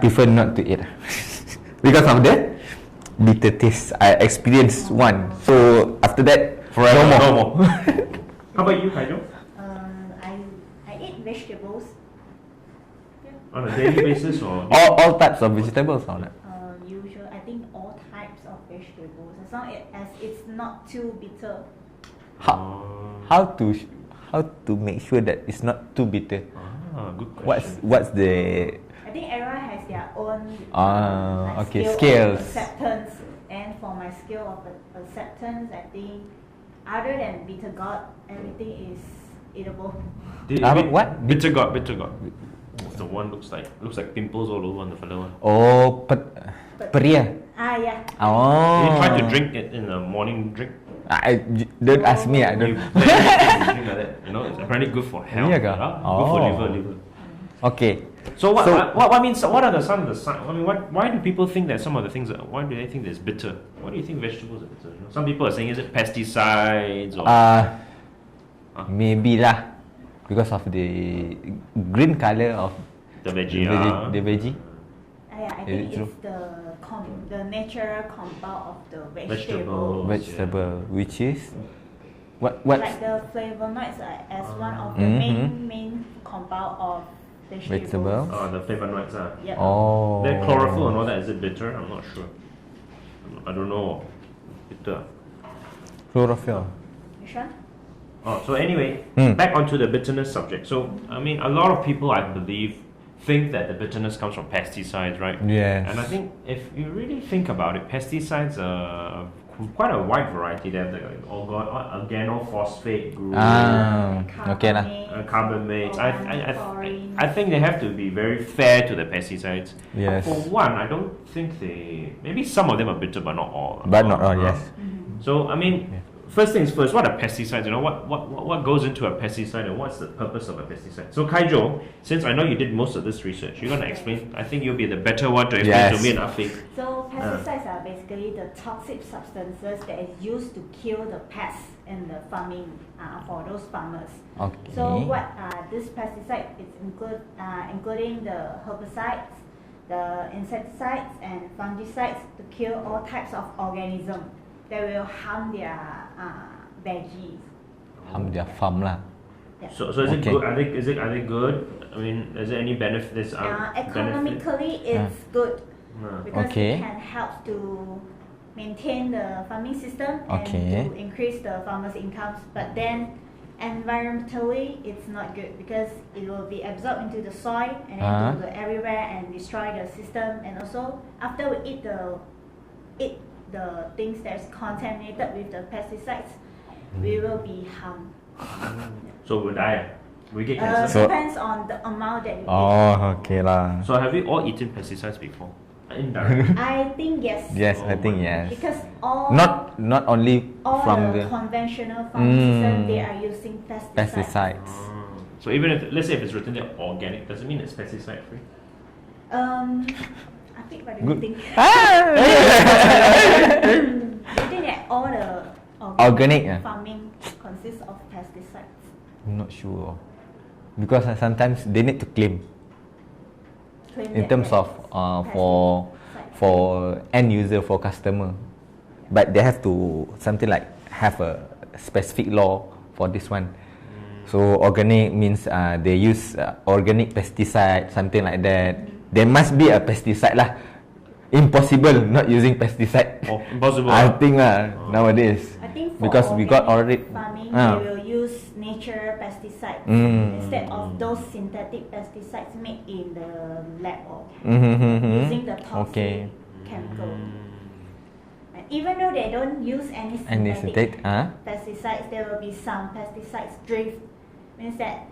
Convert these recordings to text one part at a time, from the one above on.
prefer not to eat because of the bitter taste. I experienced one, so after that, Forever, no no more. more. How about you, Kaijo? I eat vegetables. On a daily basis or? all types of vegetables or not? Usual, I think all types of vegetables, as long as it's not too bitter. How to make sure that it's not too bitter? Good question. What's the I think everyone has their own okay, scale scales. of acceptance, and for my scale of acceptance, I think other than bitter gourd, everything is eatable. What? Bitter gourd. The one looks like pimples all over on the fellow one. Oh, peria. Yeah. Oh. You try to drink it in a morning drink. Don't ask me. I You don't. drink like that. You know, it's apparently good for health. Yeah, Good for liver. Okay. So what means? What are some of the signs? I mean, why do people think that some of the things? Why do they think that it's bitter? Why do you think vegetables are bitter? You know, some people are saying, is it pesticides or? Maybe lah, because of the green color of the veggie. the veggie. Yeah, I think it's the natural compound of the Vegetables. Vegetable, which is what? Like the flavonoids as one of the main compound of vegetables. The flavonoids. Yep. Oh. The chlorophyll and all that, is it bitter? I'm not sure. I don't know. Bitter. Chlorophyll. Which one? So anyway, back onto the bitterness subject. So I mean, a lot of people, I believe, think that the bitterness comes from pesticides, right? Yes. And I think if you really think about it, pesticides are quite a wide variety. They have the organophosphate group, okay lah. carbamates. I think they have to be very fair to the pesticides. Yes. For one, I don't think maybe some of them are bitter, but not all. But not all. Yes. So I mean, first things first. What are pesticides? You know, what goes into a pesticide, and what's the purpose of a pesticide? So Kaijo, since I know you did most of this research, you're gonna explain. I think you'll be the better one to explain to me and Afiq. So pesticides are basically the toxic substances that is used to kill the pests in the farming for those farmers. Okay. So what this pesticide is including the herbicides, the insecticides, and fungicides to kill all types of organisms that will harm their veggies. Harm their farm lah. Yeah. So is it good? Are they good? I mean, is there any benefits? Economically, it's good because Okay. it can help to maintain the farming system and Okay. to increase the farmers' incomes. But then, environmentally, it's not good because it will be absorbed into the soil and then go everywhere and destroy the system. And also, after we eat the things that is contaminated with the pesticides, we will be harmed. So we'll die. We get cancer. Depends on the amount that you eat. Oh, okay lah. So have we all eaten pesticides before? Indirectly. I think yes. Yes, I think yes. Because all only from the conventional farming system, they are using pesticides. So even if, let's say if it's written there organic, does it mean it's pesticide free? I think what do you think? Do you think that all the Organic, farming consists of pesticides? I'm not sure, because sometimes they need to claim in terms of for end user, for customer, but they have to something like have a specific law for this one. So organic means they use organic pesticide, something like that. There must be a pesticide lah. Impossible not using pesticide. Oh, impossible. I think nowadays. I think for Because we got already farming, they will use natural pesticides instead of those synthetic pesticides made in the lab or using the toxic chemical. And even though they don't use any synthetic pesticides, there will be some pesticides drift. Means that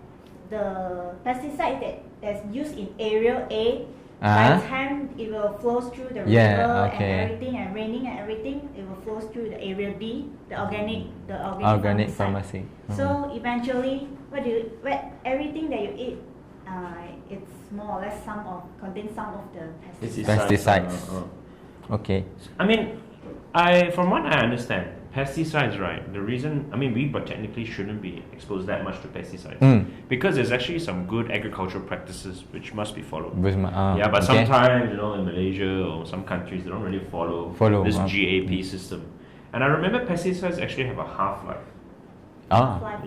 the pesticide that's used in area A, by the time it will flow through the river and everything, and raining and everything, it will flow through the area B, the organic pharmacy. So eventually, everything that you eat, it's more or less contains some of the pesticides. Pesticides. Okay. I mean, from what I understand, pesticides, right? The reason, I mean, we but technically shouldn't be exposed that much to pesticides because there's actually some good agricultural practices which must be followed. Yeah, but sometimes, you know, in Malaysia or some countries, they don't really follow this GAP system. And I remember pesticides actually have a half-life.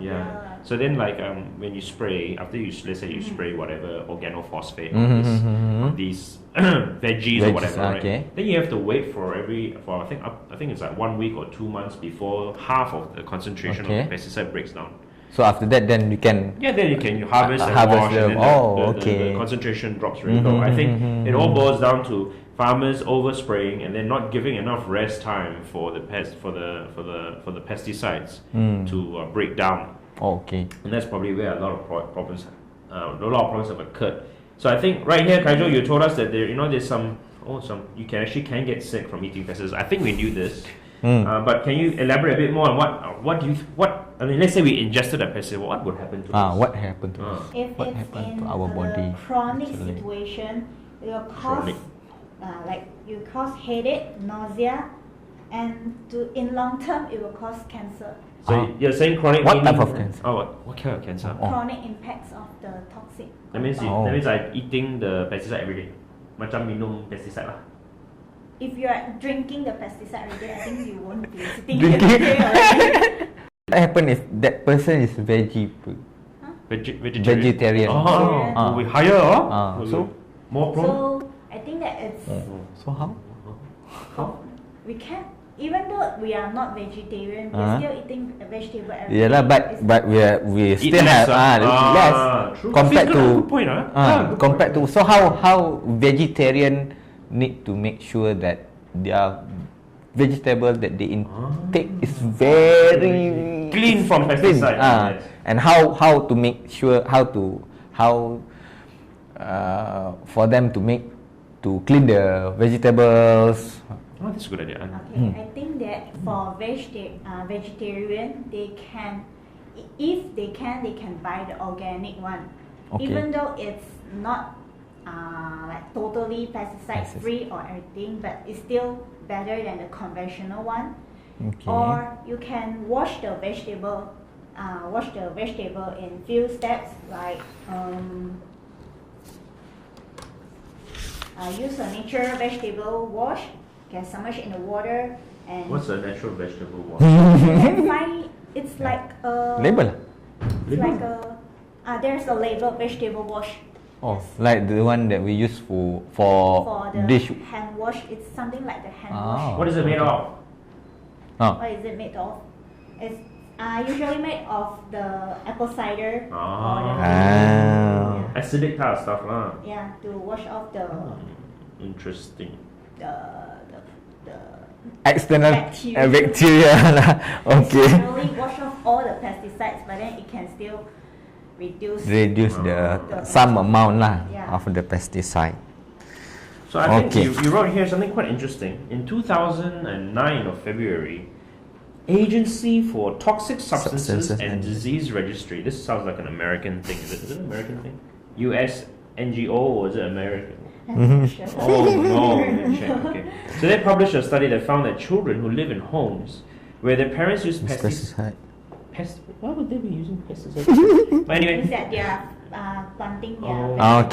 Yeah. So then, like, when you spray, after you, let's say you spray whatever organophosphate on these veggies or whatever, right? Then you have to wait for I think it's like 1 week or 2 months before half of the concentration of the pesticide breaks down. So after that, then you can. Yeah, then you can harvest and wash, and then the concentration drops really low. I think it all boils down to farmers overspraying and then not giving enough rest time for the pesticides to break down. And that's probably where a lot of problems have occurred. So I think right here, Kaijo, you told us that there's some you can get sick from eating pesticides. I think we knew this, but can you elaborate a bit more on what I mean? Let's say we ingested a pesticide, what would happen to us? What happened to us? If what it's happened in to our body? Chronic situation, it will cause you cause headache, nausea, and in long term it will cause cancer. So you're saying chronic? What type of cancer? What kind of cancer? Chronic impacts of the toxic. That means like eating the pesticide every day, macam minum pesticide lah. If you are drinking the pesticide every day, I think you won't be sitting here today already. What happens if that person is vegetarian? We hire so more prone. So I think that it's so how? We can't. Even though we are not vegetarian, we're still eating a vegetable every day. Yeah, but we still have less compared to compared to. So how vegetarian need to make sure that their vegetable that they intake is very clean from pesticides. And how to make sure for them to clean the vegetables. Oh, that's a good idea. Okay, I think that for vegetarian, if they can buy the organic one, even though it's not like totally pesticide free or everything, but it's still better than the conventional one. Or you can wash the vegetable in few steps, like use a natural vegetable wash. Can submerge in the water and. What's a natural vegetable wash? It's like a label. It's like there's a label vegetable wash. Yes. Like the one that we use for the dish hand wash. It's something like the hand wash. What is it made of? What is it made of? It's usually made of the apple cider or the acidic type of stuff lah. Yeah, to wash off the. Interesting. The external bacteria lah. Okay. It really wash off all the pesticides, but then it can still reduce the some amount lah of the pesticide. So I think you wrote here something quite interesting. In 2009 of February, Agency for Toxic Substances and Disease Registry. This sounds like an American thing. Is it an American thing? US NGO or is it American? Oh no, okay. So they published a study that found that children who live in homes where their parents use pesticides. Why would they be using pesticides? But anyway, means that they are planting their are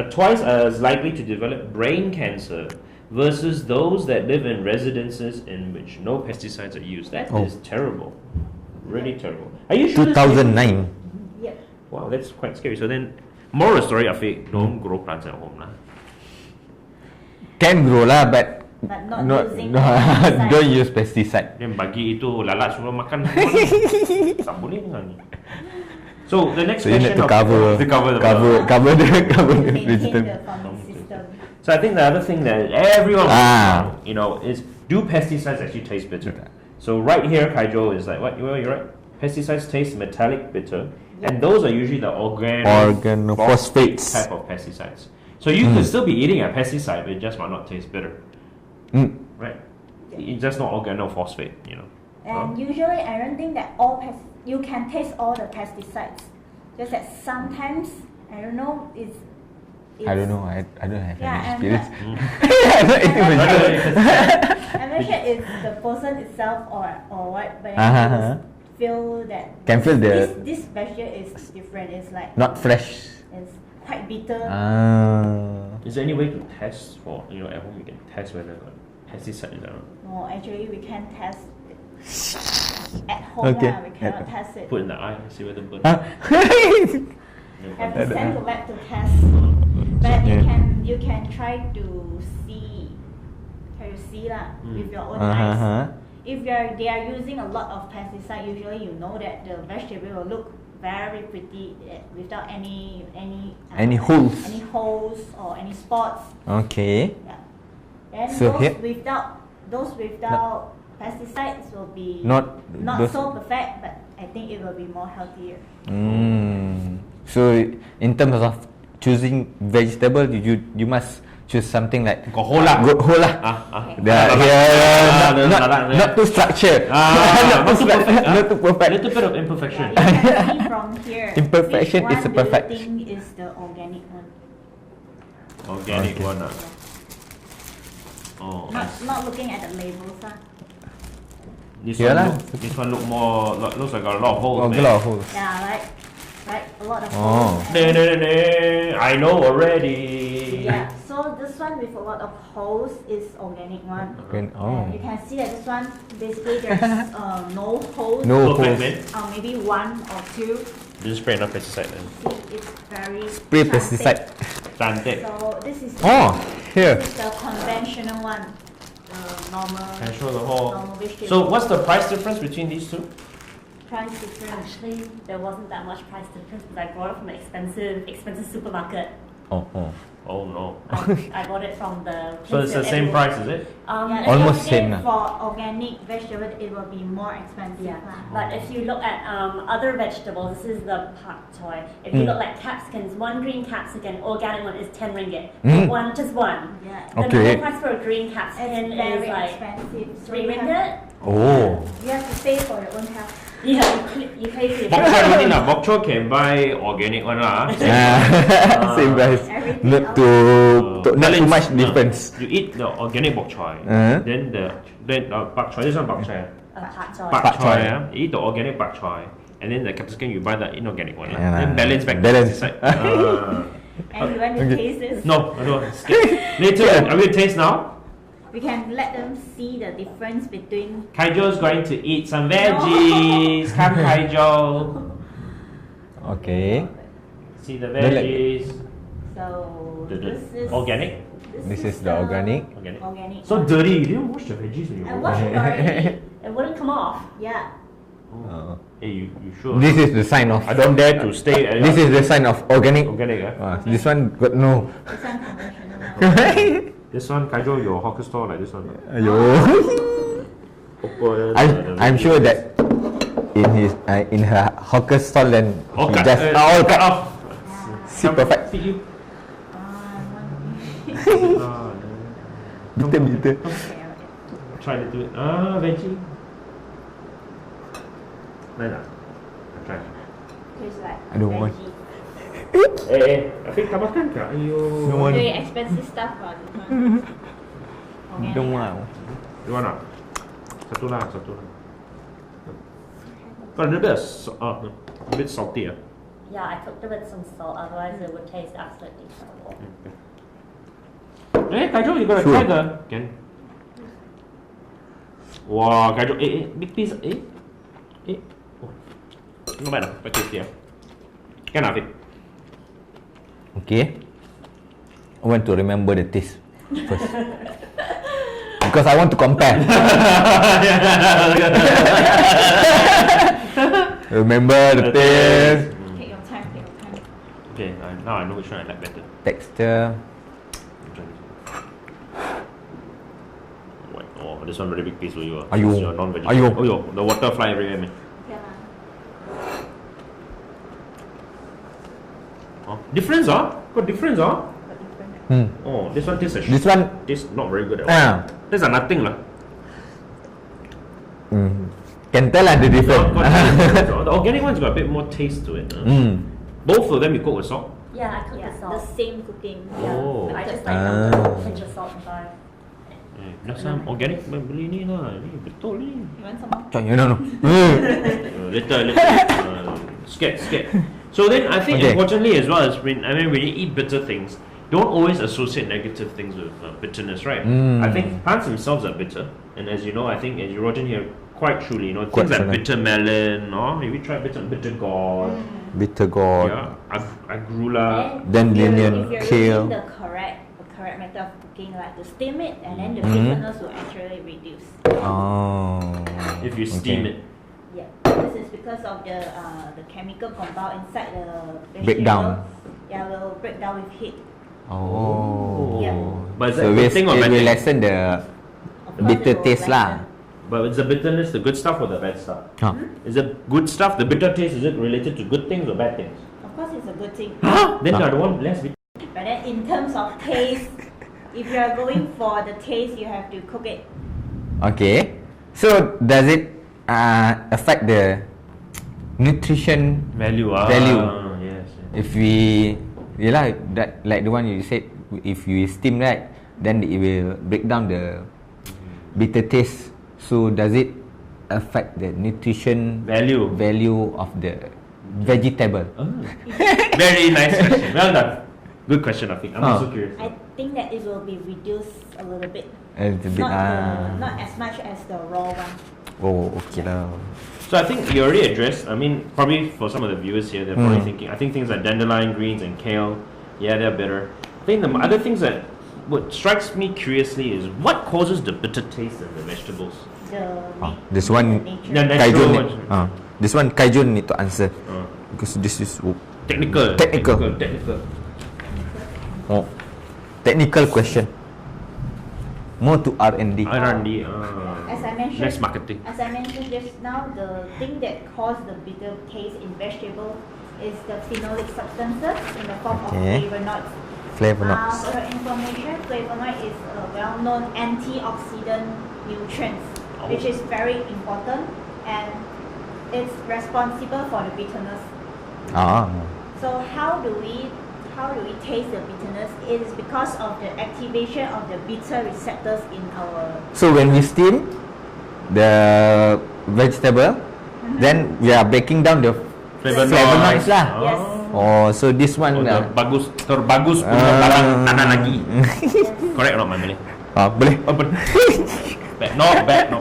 twice as likely to develop brain cancer versus those that live in residences in which no pesticides are used. That is terrible, really terrible. Are you sure? 2009. Yep. Wow, that's quite scary. So then, moral of the story, Afiq, don't grow plants at home lah. Can grow lah, but not don't use pesticide. Then bagi itu lalat suruh makan semua lah. Tak boleh dengan ni. So the next question, you need to cover the maintain the farming system. So I think the other thing that everyone is, do pesticides actually taste bitter? So right here, Kaijo is like, what? You're right. Pesticides taste metallic bitter, and those are usually the organophosphates type of pesticides. So you could still be eating a pesticide, but it just might not taste bitter. Right? It's just not organophosphate, And usually, I don't think that you can taste all the pesticides. Just that sometimes, I don't know, I don't know. I don't have any experience. I'm not not sure if the person itself or what, but Uh-huh. I just feel that Can feel the- this vegetable is different. It's like Not fresh. It's quite bitter. Is there any way to test for, at home you can test whether got pesticides or not? No, actually we can test it. At home. Okay. We cannot test it. Put in the eye, see whether burn. Huh? Have to send to lab to test. But you can try to see lah with your own eyes. If they are using a lot of pesticide, usually you know that the vegetable will look very pretty without any holes. any holes or any spots. Okay. Yeah. Then So here- those without pesticides will be Not those- so perfect, but I think it will be more healthier. So in terms of choosing vegetable, you must choose something like Got hole lah. Good hole lah. Not too structured. Not too perfect. Not too perfect. Little bit of imperfection. Yeah, you can see from here. Imperfection which is a one perfect. do you think is the organic one? Organic Okay. one. Oh, Not looking at the labels. this Yeah one lah. this one looks like got a lot of holes. Oh, man. a lot of holes. Yeah, right. A lot of Oh. holes. I know already. Yeah. So this one with a lot of holes is organic one. Okay. Oh. And you can see that this one basically there's no holes. No Perfect, holes. man. Maybe one or two. Just spray enough pesticide then. See, it's very Spray cantik. pesticide. Cantik. So this is Here. this is the conventional one. Normal. Can I show the whole? Normal vegetable. So what's the price difference between these two? price difference? Actually, there wasn't that much price difference because I bought it from an expensive supermarket. Oh. Oh no. I bought it from the. So it's the same price, is it? Yeah, Almost if same you lah. for organic vegetable, it will be more expensive. Yeah, lah. but if you look at other vegetables, this is the pak choy. If you look like capsicums, one green capsicum, organic one is 10 ringgit. Just one. Yeah. The Okay. normal price for a green It's capsicum very is like expensive. So 3 you have, ringgit. Oh. you have to pay for your own health. Yeah, you pay for your Bok choy only lah. Bok choy can buy organic one lah. Same price. Everything Not else. not too much Balance. difference. You eat the organic bok choy, then bak choy. This one bak choy. pak choy. Bak Bak choy. choy. You eat the organic bak choy, and then the capsicum you buy the inorganic one. Yeah, Then balance back. balance. The pesticide. And you want to taste this? No, I don't. Scared. Later, are we gonna taste now? We can let them see the difference between. Kaijo's going to eat some veggies. Come, Kaijo. Okay. See the Then like- veggies. So this is Organic. This is the organic. Organic. Organic. So dirty. You didn't wash the veggies when you I wash. washed it already. It wouldn't come off. Yeah. Hey, you sure? This is the sign of. I don't dare to stay. This is the sign of organic. organic. This one got no. This one conventional. This one, Kaijo, your hawker store like this one. Ayo. Open. I'm sure that in her hawker stall then Oh, she cut, just all cut cut off. See perfect. Feed you. Bitter. Try to do it. Veggie. Nice. Try. Tastes like I don't want. veggie. Afiq, tak makan kah? Ayo. No one. Very expensive stuff lah. This one. Organic. Don't want. You want tak? Satu lah. Got a little bit a bit salty. Yeah, I cooked it with some salt, otherwise it would taste absolutely terrible. Kaijo, you gotta Sure. try the. Can. Wow, Kaijo, big piece. Oh. Not bad lah, quite tasty. Can Afiq? Okay. I want to remember the taste first. Because I want to compare. Remember the taste, Take your time. Okay, now I know which one I like better. texture. Which one is it? Oh, this one very big piece for you. Ayo. You're non-vegetarian. Ayo. Oh, yo, the water fly everywhere, man. Okay lah. Oh, difference, Got difference, Got different. Oh, this one tastes This one, tastes not very good at all. This is nothing lah. can tell lah the difference. The organic one's got a bit more taste to it. Both of them you cook with salt. Yeah, I cooked Yeah, with the salt. same cooking. Oh. I just like Ah. a pinch of salt and butter. Some organic beli ni lah. Ni betul ni. You want some more? No. Later. Scared. So then I think importantly as well as when you eat bitter things, don't always associate negative things with bitterness, right? I think plants themselves are bitter, and as you know, I think as you wrote in here quite truly, things like bitter melon, or maybe try bitter gourd. Bitter gourd. Yeah, agrula. Then onion, if you're kale. using the correct method of cooking, like to steam it, and then the bitterness will actually reduce. If you steam it. Yeah, this is because of the chemical compound inside the vegetable. Breakdown. Yeah, will break down with heat. Yeah. But is that So a good thing or it bad will thing? lessen the Of course bitter it will taste lah. lessen. But is the bitterness the good stuff or the bad stuff? Is the good stuff, the bitter taste, is it related to good things or bad things? Of course, it's a good thing. Then the other one less bitter. But then in terms of taste, if you are going for the taste, you have to cook it. Okay. So does it affect the nutrition Value. Value. Yes. if we that like the one you said, if you steam, right, then it will break down the bitter taste. So does it affect the nutrition Value. of the vegetable? Very nice question. Well done. Good question, Afiq. I'm so curious. I think that it will be reduced a little bit. A little bit. Not as much as the raw one. Oh, okay lah. So I think you already addressed, probably for some of the viewers here, they're probably thinking, I think things like dandelion greens and kale, they're bitter. I think the other things that what strikes me curiously is what causes the bitter taste in the vegetables? This one, The nature. Kaijun natural need, this one Kaijun need to answer because this is Technical. technical question. More to R&D. R&D. As I mentioned, Less marketing. As I mentioned just now, the thing that causes the bitter taste in vegetable is the phenolic substances in the form of flavonoids. Flavonoids. For your information, flavonoid is a well-known antioxidant nutrient, which is very important, and it's responsible for the bitterness. So how do we taste the bitterness? It is because of the activation of the bitter receptors in our. So when we steam the vegetable, then we are breaking down the flavonoids lah. Yes. Oh, so this one Terbagus punya barang tanah lagi. Correct or not, my Malay? boleh. Not bad.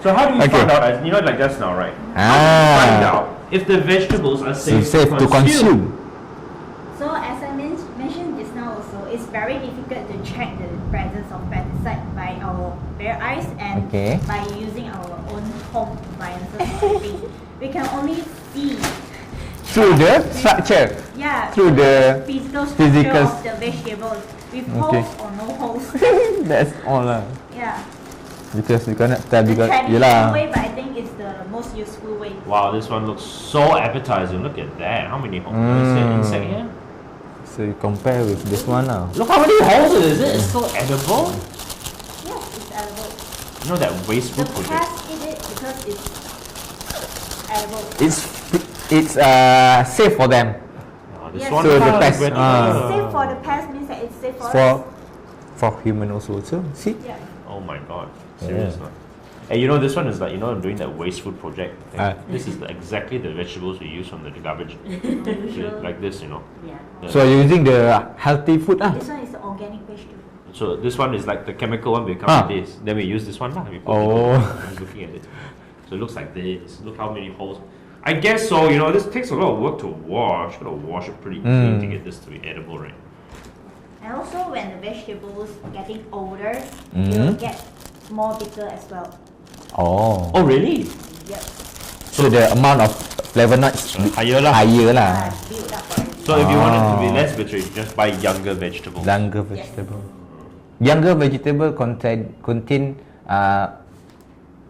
So how do you find out, as like just now, right? How do you find out if the vegetables are safe to consume. So as I mentioned just now also, it's very difficult to check the presence of pesticide by our bare eyes and by using our own home appliances. We can only see through the structure. Yeah, through the physical structure of the vegetables with holes or no holes. That's all lah. Yeah. Because you cannot tell The because traditional way, but I think it's the most useful way. Wow, this one looks so appetizing. Look at that. How many holes? Is there insect here? So you compare with this one now. Look how many holes is it? It's still edible. Yes, it's edible. You know that wasteful The project. pests eat it because it's edible. It's safe for them. This Yes. one So the is pest, better. It's safe for the pest means that it's safe for us. for human also. So see. Yeah. Oh my god. Serious one. Hey, this one is like, doing that waste food project thing. This is exactly the vegetables we use from the garbage. Like this, Yeah. So you're using the healthy food This one is the organic vegetable. So this one is like the chemical one, we come with this. Then we use this one lah. We put I'm looking at it. So it looks like this. Look how many holes. I guess so, this takes a lot of work to wash. Gotta wash it pretty clean to get this to be edible, right? And also when the vegetables getting older, you'll get more bitter as well. Oh, really? Yep. so the amount of flavonoids Higher lah. higher lah. Built up already. So if you want it to be less bitter, you just buy younger vegetables. Younger vegetable. Younger vegetable contain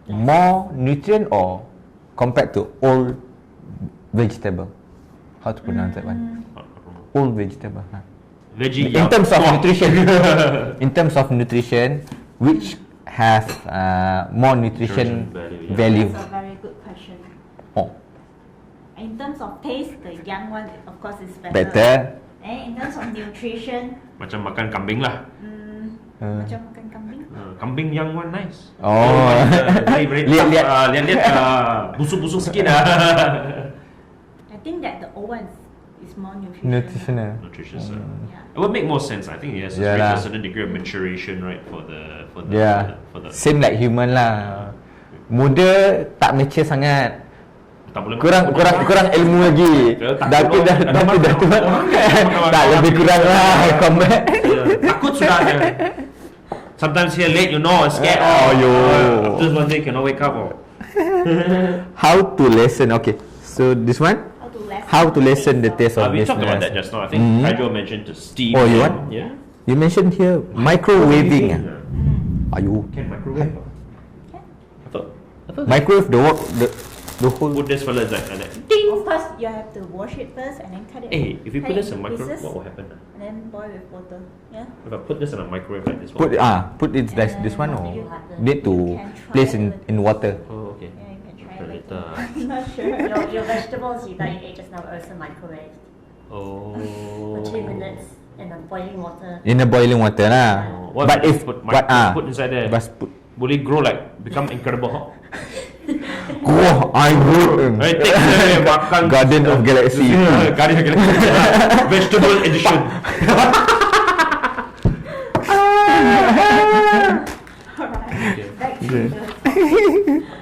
more nutrient or compared to old vegetable. How to pronounce that one? Old vegetable. Veggie In terms of nutrition, in terms of nutrition, which has more nutrition value? That's a very good question. Oh, In terms of taste, the young one of course is better. better. And in terms of nutrition, Macam makan kambing lah. macam makan kambing. Kambing young one nice. Oh. Very very Liat, tough. liat. Liat busuk-busuk sikit I think that the old one is more Nutritional. Nutritious. Yeah. It would make more sense. I think it has to Yeah reach lah. a certain degree of maturation, right? For the Yeah. for the Same like human lah. Muda tak mature sangat. tak boleh Kurang ilmu lagi. Tapi dah tua. Tak lebih kurang lah combat. Takut sudah ada. Sometimes here late, you know, scared. Oh, yo. After one day cannot wake up. How to lessen? Okay. So this one, how to lessen the taste of We talked about that business. just now. I think Hydro mentioned to steam. Oh, you want? Yeah. You mentioned here microwaving. Are you Can microwave? I thought microwave the whole? put this fella like that. Of course, you have to wash it first and then cut it. Hey, if you cut put it this in into microwave, pieces what will happen? And then boil with water. Yeah. If I put this in a microwave like this, Put it like this one or need to place in water. Oh, okay. Yeah, you can try Try it later. later. I'm not sure. Your vegetables that you ate just now are also microwaved Oh. for 2 minutes in a boiling water. In the boiling water lah. What But if put put inside there, But put. will it grow like become incredible hot? Wah, I would. Right, take the makan Garden of Galaxy. Guardian of Galaxy. Vegetable edition. Alright. Back to the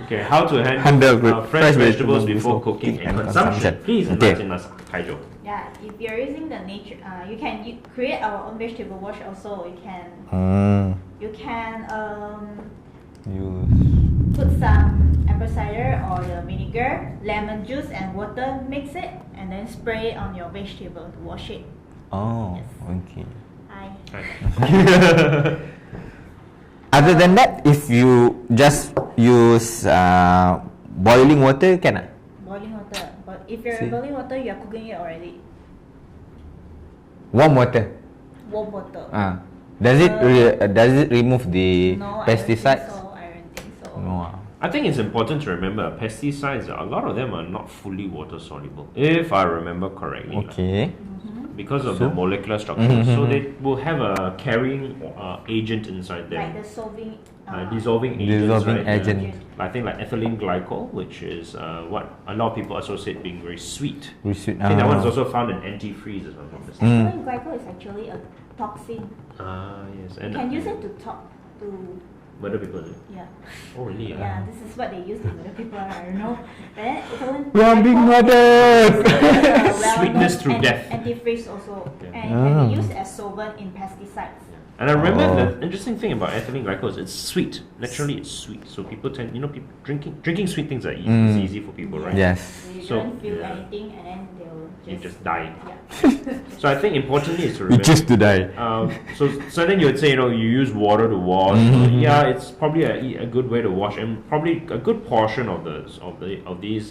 Okay, how to handle Handle fresh vegetables before cooking and consumption. Please Okay. enlighten us, Kaijo. Yeah, if you're using the nature, you can create our own vegetable wash also. You can You. put some apple cider or the vinegar, lemon juice and water, mix it and then spray it on your vegetable to wash it. Oh, Yes. okay. Right. Other than that, if you just use boiling water, can? Boiling water. But if you're See. boiling water, you're cooking it already. Warm water. Warm water. Does it remove the No, pesticides? I don't think so. No. I think it's important to remember pesticides, a lot of them are not fully water soluble, if I remember correctly. Okay. Because of So? the molecular structure. So they will have a carrying agent inside Like them. dissolving. Dissolving agents, Dissolving right? agent. I think like ethylene glycol, which is what a lot of people associate being very sweet. We should. I think that one is also found in antifreeze, if I'm not mistaken. Ethylene glycol is actually a toxin. Yes. You And can use it to talk to. murder people, is it? Yeah. Oh, really? Yeah, this is what they use to murder people. I don't know. But then ethylene We are being glycol murdered. is a well-known Sweetness through death. Antifreeze also, Yeah. and it can be used as solvent in pesticides. And I remember Oh. the interesting thing about ethylene glycol is it's sweet. Naturally, it's sweet. So people tend, people drinking sweet things are easy. It's easy for people, right? Yes. You So, don't feel yeah. anything, and then they'll You just just die. Yeah. So I think importantly is to We remember. choose to die. So then you would say, you use water to wash. Yeah, it's probably a good way to wash, and probably a good portion of these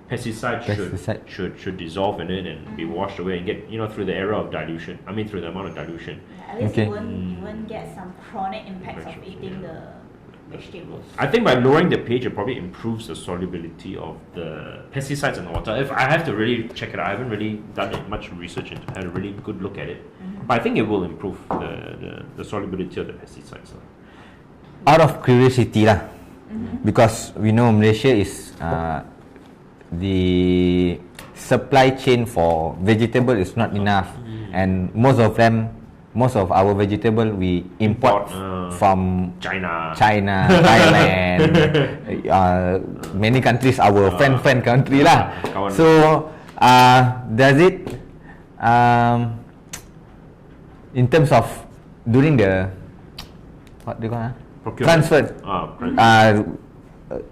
pesticides Pesticide. should dissolve in it and be washed away and get through the error of dilution. I mean through the amount of dilution. Yeah, at least Okay. you won't get some chronic impacts of eating the vegetables. I think by lowering the pH, it probably improves the solubility of the pesticides in the water. If I have to really check it out, I haven't really done much research into had a really good look at it. But I think it will improve the solubility of the pesticides. Out of curiosity lah, because we know Malaysia is the supply chain for vegetable is not enough, and most of our vegetable we import from China. Thailand, many countries, our friend country lah. Kawan. So does it in terms of during the what do you call Procurement. transfer?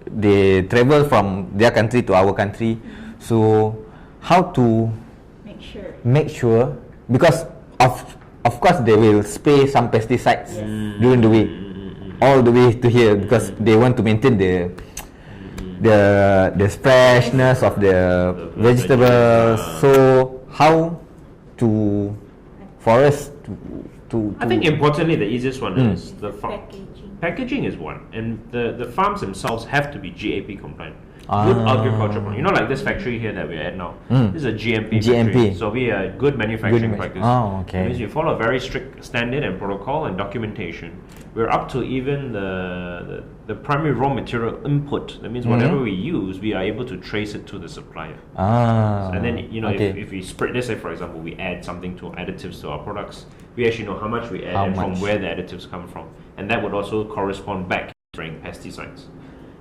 They travel from their country to our country. So how to make sure, because of course they will spray some pesticides during the way, all the way to here, because they want to maintain the freshness of the vegetables. So how to for us to I think importantly, the easiest one is the Packaging. packaging is one, and the farms themselves have to be GAP compliant. Good agricultural product. You know, like this factory here that we're at now. This is a GMP factory. So we are good manufacturing practice. Oh, okay. That means we follow a very strict standard and protocol and documentation. We're up to even the primary raw material input. That means whatever we use, we are able to trace it to the supplier. And then, you know, if we spread, let's say for example, we add something to additives to our products, we actually know how much we add and from where the additives come from. And that would also correspond back to spraying pesticides.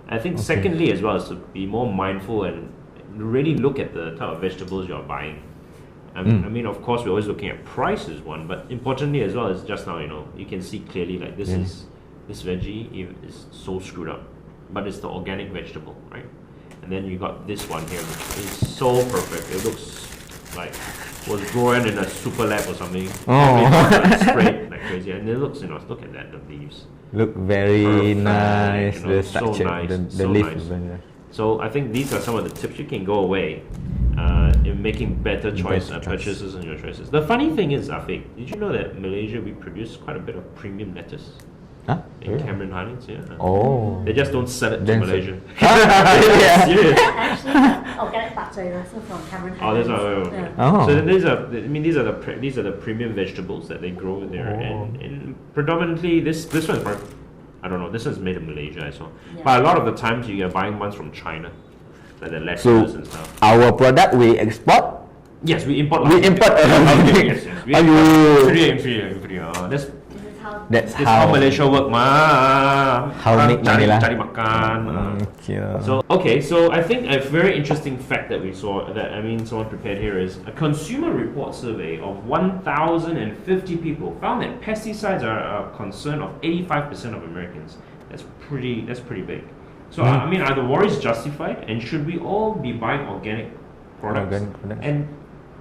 I think secondly as well is to be more mindful and really look at the type of vegetables you're buying. I mean, of course, we're always looking at price is one, but importantly as well as just now, you know, you can see clearly like this veggie is so screwed up, but it's the organic vegetable, right? And then you got this one here, which is so perfect. It looks like was grown in a super lab or something. Sprayed like crazy, and it looks, you know, look at that, the leaves. Look very Perfect, nice. you know, The structure, so nice, the so leaf. nice. is very nice. So I think these are some of the tips you can go away in making better purchases and your choices. The funny thing is, Afiq, did you know that Malaysia, we produce quite a bit of premium lettuce? Huh? In Cameron Highlands, yeah. Oh. They just don't sell it to Malaysia. Serious? Actually, organic bak choy also from Cameron Oh, Highlands. that's right. Oh. So then these are the premium vegetables that they grow in there, and predominantly this one is probably, I don't know, this one's made in Malaysia, I saw. But a lot of the times you are buying ones from China, like the lettuces and stuff. Our product we export. Yes, we import. We import. Yes. We inferior. That's That's how Malaysia work, ma. How make money lah. Cari makan. So I think a very interesting fact that we saw, that someone prepared here, is a consumer report survey of 1,050 people found that pesticides are a concern of 85% of Americans. That's pretty big. So are the worries justified, and should we all be buying organic products? And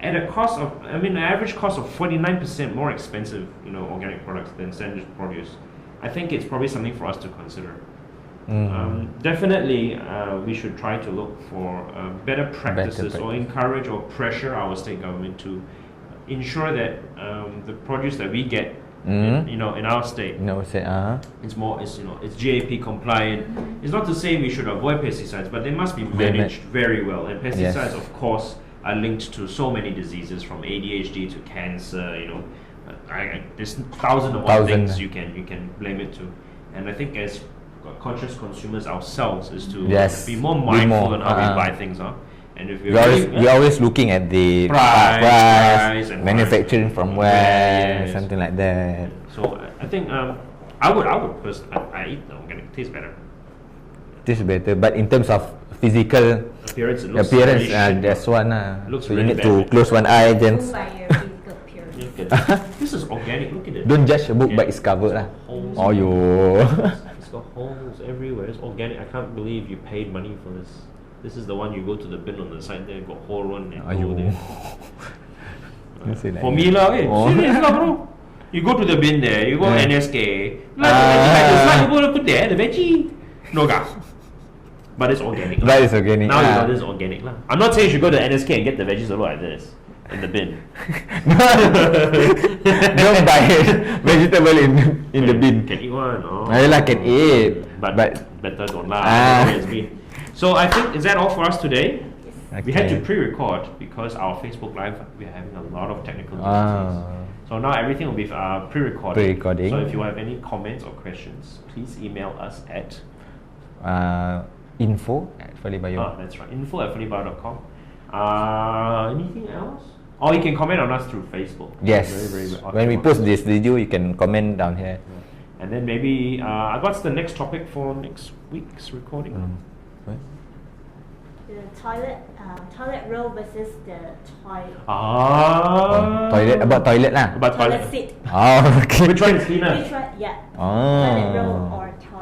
at a cost of, an average cost of 49% more expensive, organic products than standard produce. I think it's probably something for us to consider. Definitely, we should try to look for better practices or encourage or pressure our state government to ensure that the produce that we get, in our state, it's GAP compliant. It's not to say we should avoid pesticides, but they must be managed very well. And pesticides, of course, are linked to so many diseases, from ADHD to cancer. There's thousands of things you can blame it to. And I think as conscious consumers ourselves is to be more mindful on how we buy things. And if you're always looking at the price and manufacturing from where, something like that. So I think I would personally, I eat the organic. Tastes better. Tastes better, but in terms of physical appearance, that's one. Looks so you really need to close one eye, then. By your physical appearance. Look at this. This is organic. Look at it. Don't judge a book by its cover, lah. Oh, It's got holes everywhere. It's organic. I can't believe you paid money for this. This is the one you go to the bin on the side there, got hole one and go there. Formula, serious lah, bro. You go to the bin there, you go NSK, like you put there the veggie. No gas. But it's organic. That is organic. Now you know this is organic lah. I'm not saying you should go to NSK and get the veggies like this in the bin. Don't buy vegetable in the bin. Can eat one. Can eat. But better don't lah. So I think, is that all for us today? Okay. We had to pre-record because our Facebook Live, we're having a lot of technical difficulties. So now everything will be pre-recording. So if you have any comments or questions, please email us at info@furleybio. That's right, info@furleybio.com. Anything else? Or you can comment on us through Facebook. Yes. When we post this video, you can comment down here. And then maybe, what's the next topic for next week's recording? The toilet roll versus the toilet. About toilet lah. Toilet seat. Okay. Which one is cleaner? Which one? Yeah. Toilet roll